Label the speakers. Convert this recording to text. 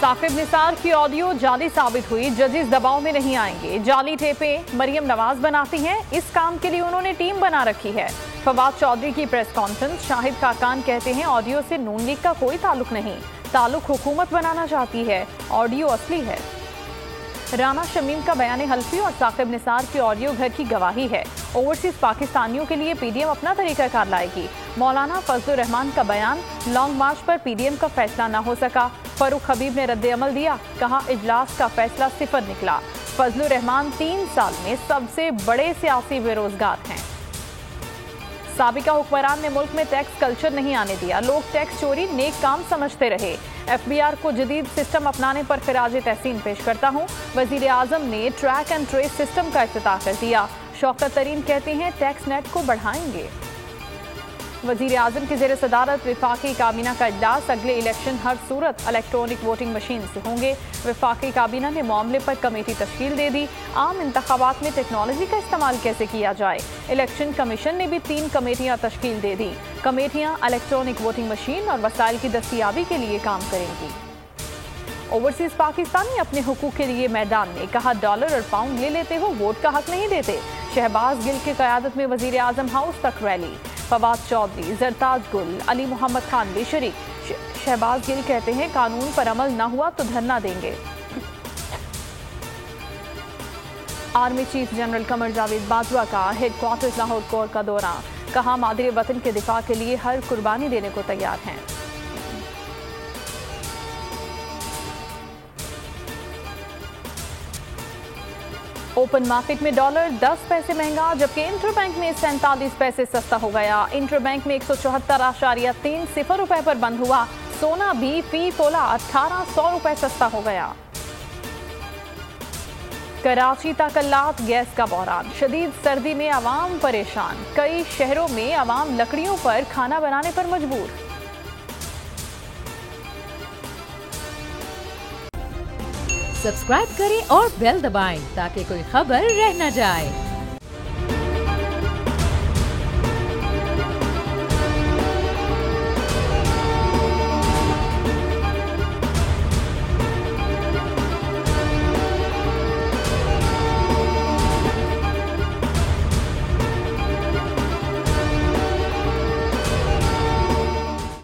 Speaker 1: साकिब निसार की ऑडियो जाली साबित हुई, जजेस दबाव में नहीं आएंगे। जाली टेपें मरियम नवाज बनाती हैं, इस काम के लिए उन्होंने टीम बना रखी है। फवाद चौधरी की प्रेस कॉन्फ्रेंस, शाहिद खाकान कहते हैं ऑडियो से नून लीग का कोई ताल्लुक नहीं, ताल्लुक हुकूमत बनाना चाहती है, ऑडियो असली है। राना शमीम का बयान हल्फी और साकिब निसार की ऑडियो घर की गवाही है। ओवरसीज पाकिस्तानियों के लिए पीडीएम अपना तरीकाकार लाएगी। मौलाना फजलुर रहमान का बयान, लॉन्ग मार्च पर पीडीएम का फैसला न हो सका। फरूक हबीब ने रद्द अमल दिया, कहा इजलास का फैसला सिफर निकला। फजलुर रहमान 3 साल में सबसे बड़े सियासी बेरोजगार हैं। साबिका हुक्मरान ने मुल्क में टैक्स कल्चर नहीं आने दिया, लोग टैक्स चोरी नेक काम समझते रहे। एफबीआर को जदीद सिस्टम अपनाने पर खिराज तहसीन पेश करता हूँ। वजीर आजम ने ट्रैक एंड ट्रेस सिस्टम का इफ्तिताह कर दिया। शौकत तरीन कहते हैं टैक्स नेट को बढ़ाएंगे। वजीर आजम की ज़ेर सदारत वफाकी काबीना का इजलास, अगले इलेक्शन हर सूरत इलेक्ट्रॉनिक वोटिंग मशीन से होंगे। वफाकी काबीना ने मामले पर कमेटी तश्कील दे दी। आम इंतखाबात में टेक्नोलॉजी का इस्तेमाल कैसे किया जाए, इलेक्शन कमीशन ने भी 3 कमेटियां तश्कील दे दी। कमेटियां इलेक्ट्रॉनिक वोटिंग मशीन और वसाइल की दस्तियाबी के लिए काम करेंगी। ओवरसीज पाकिस्तानी अपने हुकूक के लिए मैदान में, कहा डॉलर और पाउंड ले लेते हो, वोट का हक नहीं देते। शहबाज गिल की क़यादत में वजीर आजम हाउस तक रैली। फवाद चौधरी, जरताज गुल, अली मोहम्मद खान भी शरीक। शहबाज गिल कहते हैं कानून पर अमल न हुआ तो धरना देंगे। Army chief general Qamar Javed Bajwa का हेडक्वार्टर्स लाहौर कोर का दौरा, कहा मादरे वतन के दिफा के लिए हर कुर्बानी देने को तैयार हैं। ओपन मार्केट में डॉलर 10 पैसे महंगा, जबकि इंटरबैंक में 47 पैसे सस्ता हो गया। इंटरबैंक में 174.30 रुपए पर बंद हुआ। सोना भी फी तोला 1800 रुपए सस्ता हो गया। कराची तकल्लात गैस का बहरान, शदीद सर्दी में आवाम परेशान। कई शहरों में आवाम लकड़ियों पर खाना बनाने पर मजबूर।
Speaker 2: सब्सक्राइब करें और बेल दबाएं ताकि कोई खबर रह न जाए।